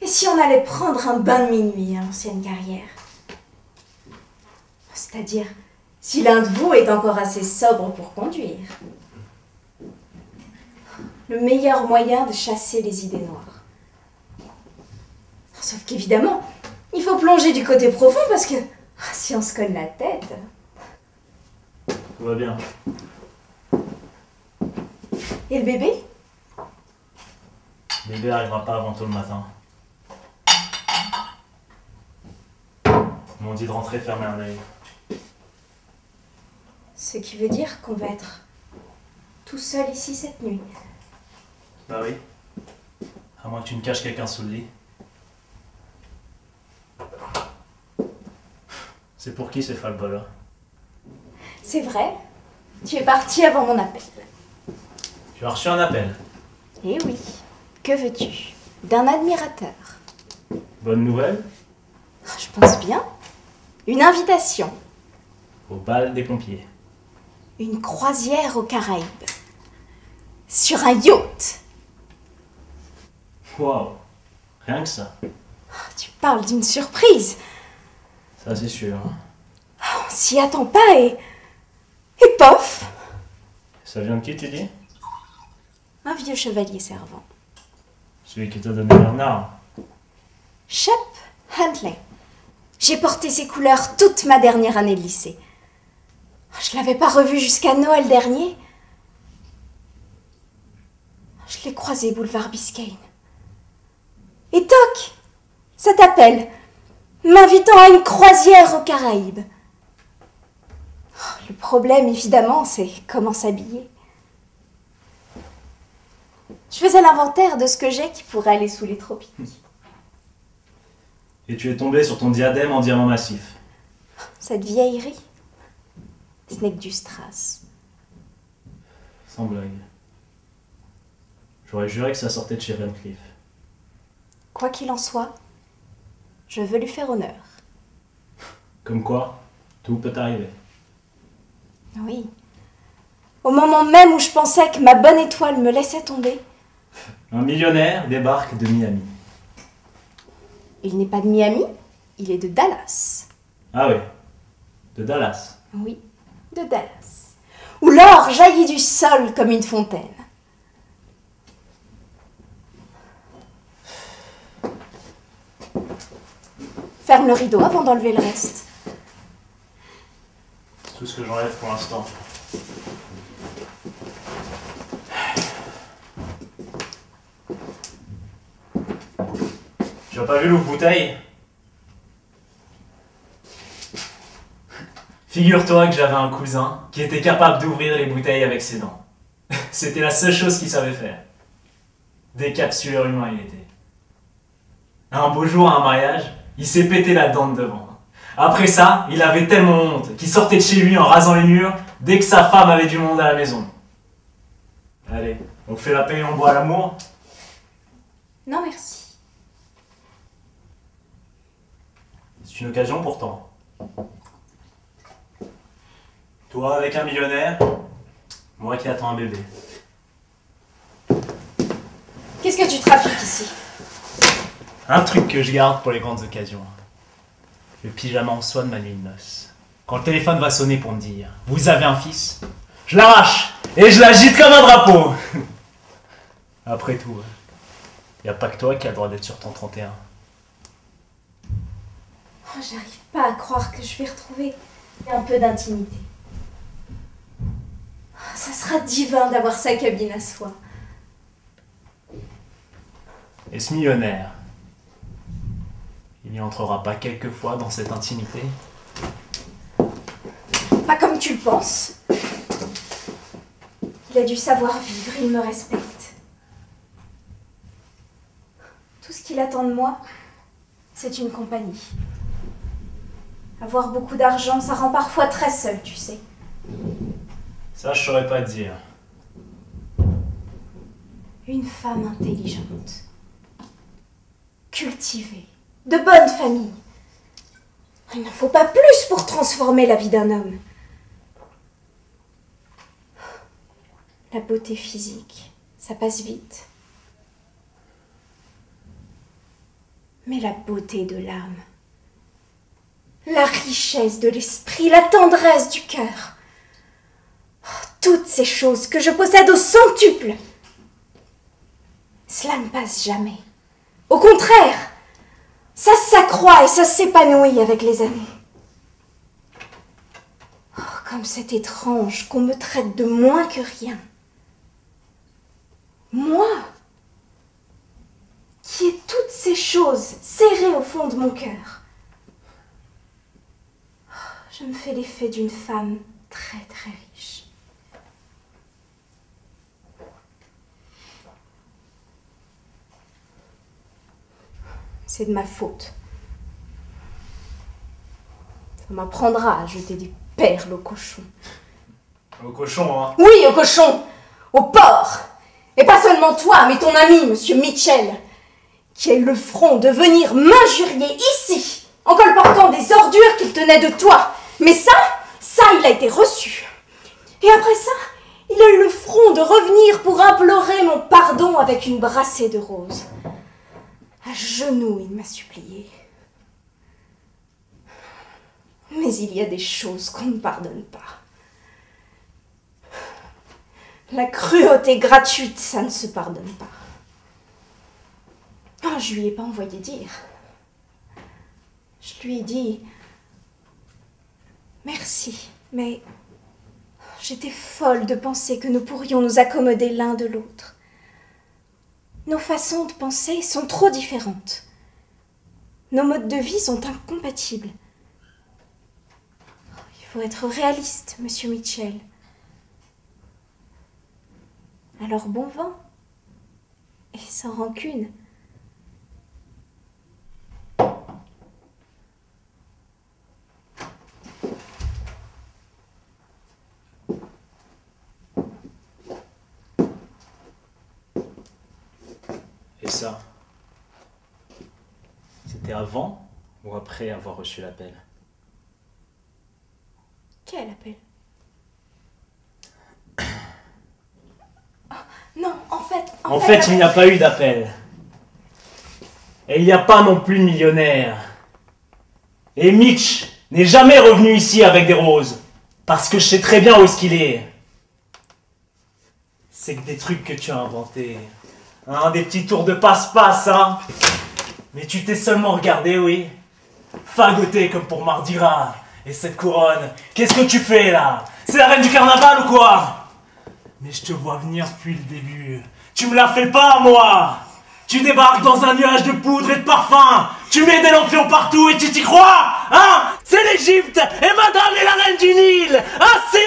Et si on allait prendre un bain de minuit à l'ancienne carrière? C'est-à-dire, si l'un de vous est encore assez sobre pour conduire. Le meilleur moyen de chasser les idées noires. Sauf qu'évidemment, il faut plonger du côté profond parce que si on se colle la tête... Tout va bien. Et le bébé? Le bébé arrivera pas avant tôt le matin. Ils m'ont dit de rentrer fermer un œil. Ce qui veut dire qu'on va être tout seul ici cette nuit. Bah oui. À moins que tu ne caches quelqu'un sous le lit. C'est pour qui ces falbolas? C'est vrai, tu es parti avant mon appel. Tu as reçu un appel. Eh oui, que veux-tu? D'un admirateur. Bonne nouvelle? Je pense bien. Une invitation. Au bal des pompiers. Une croisière aux Caraïbes. Sur un yacht. Waouh. Rien que ça. Tu parles d'une surprise. Ça c'est sûr. Hein. On s'y attend pas et pof. Ça vient de qui tu dis? Un vieux chevalier servant. Celui qui t'a donné Bernard. Shep Huntley. J'ai porté ses couleurs toute ma dernière année de lycée. Je l'avais pas revu jusqu'à Noël dernier. Je l'ai croisé boulevard Biscayne. Et toc, ça t'appelle, m'invitant à une croisière aux Caraïbes. Le problème, évidemment, c'est comment s'habiller. Je faisais l'inventaire de ce que j'ai qui pourrait aller sous les tropiques. Et tu es tombé sur ton diadème en diamant massif. Cette vieillerie, ce n'est que du strass. Sans blague. J'aurais juré que ça sortait de chez Van Cleef. Quoi qu'il en soit, je veux lui faire honneur. Comme quoi, tout peut arriver. Oui. Au moment même où je pensais que ma bonne étoile me laissait tomber. Un millionnaire débarque de Miami. Il n'est pas de Miami, il est de Dallas. Ah oui, de Dallas. Oui, de Dallas. Où l'or jaillit du sol comme une fontaine. Ferme le rideau avant d'enlever le reste. C'est tout ce que j'enlève pour l'instant. Tu as pas vu l'ouvre-bouteille? Figure-toi que j'avais un cousin qui était capable d'ouvrir les bouteilles avec ses dents. C'était la seule chose qu'il savait faire. Décapsuleur humain il était. Un beau jour à un mariage, il s'est pété la dent de devant. Après ça, il avait tellement honte qu'il sortait de chez lui en rasant les murs dès que sa femme avait du monde à la maison. Allez, on fait la paix et on boit à l'amour? Non, merci. C'est une occasion pourtant. Toi avec un millionnaire, moi qui attends un bébé. Qu'est-ce que tu trafiques ici? Un truc que je garde pour les grandes occasions. Le pyjama en soie de ma nuit de noces. Quand le téléphone va sonner pour me dire « Vous avez un fils ?» Je l'arrache et je l'agite comme un drapeau. Après tout, y a pas que toi qui as le droit d'être sur ton 31. Oh, j'arrive pas à croire que je vais retrouver un peu d'intimité. Ça sera divin d'avoir sa cabine à soi. Et ce millionnaire, il n'y entrera pas quelquefois dans cette intimité? Pas comme tu le penses. Il a du savoir-vivre, il me respecte. Tout ce qu'il attend de moi, c'est une compagnie. Avoir beaucoup d'argent, ça rend parfois très seul, tu sais. Ça, je saurais pas te dire. Une femme intelligente, cultivée, de bonne famille. Il n'en faut pas plus pour transformer la vie d'un homme. La beauté physique, ça passe vite. mais la beauté de l'âme, la richesse de l'esprit, la tendresse du cœur. Oh, toutes ces choses que je possède au centuple. Cela ne passe jamais. Au contraire, ça s'accroît et ça s'épanouit avec les années. Oh, comme c'est étrange qu'on me traite de moins que rien. Moi, qui ai toutes ces choses serrées au fond de mon cœur. Oh, je me fais l'effet d'une femme très très riche. C'est de ma faute. Ça m'apprendra à jeter des perles aux cochons. Au cochon, hein? Oui, aux cochons, aux porcs. Et pas seulement toi, mais ton ami, monsieur Mitchell, qui a eu le front de venir m'injurier ici, en colportant des ordures qu'il tenait de toi. Mais ça, il a été reçu. Et après ça, il a eu le front de revenir pour implorer mon pardon avec une brassée de roses. À genoux, il m'a supplié. Mais il y a des choses qu'on ne pardonne pas. La cruauté gratuite, ça ne se pardonne pas. Oh, je lui ai pas envoyé dire. Je lui ai dit merci, mais j'étais folle de penser que nous pourrions nous accommoder l'un de l'autre. Nos façons de penser sont trop différentes. Nos modes de vie sont incompatibles. Il faut être réaliste, monsieur Mitchell. Alors bon vent, et sans rancune. Et ça, c'était avant ou après avoir reçu l'appel? Quel appel? Oh, non, en fait, il n'y a pas eu d'appel. Et il n'y a pas non plus de millionnaire. Et Mitch n'est jamais revenu ici avec des roses. Parce que je sais très bien où est-ce qu'il est. C'est que des trucs que tu as inventés. Hein, des petits tours de passe-passe, hein. Mais tu t'es seulement regardé, oui. Fagoté comme pour Mardi Gras. Et cette couronne, qu'est-ce que tu fais là? C'est la reine du carnaval ou quoi? Mais je te vois venir depuis le début. Tu me la fais pas, moi! Tu débarques dans un nuage de poudre et de parfum. Tu mets des lampions partout et tu t'y crois? Hein? C'est l'Égypte et madame est la reine du Nil. Ah, c'est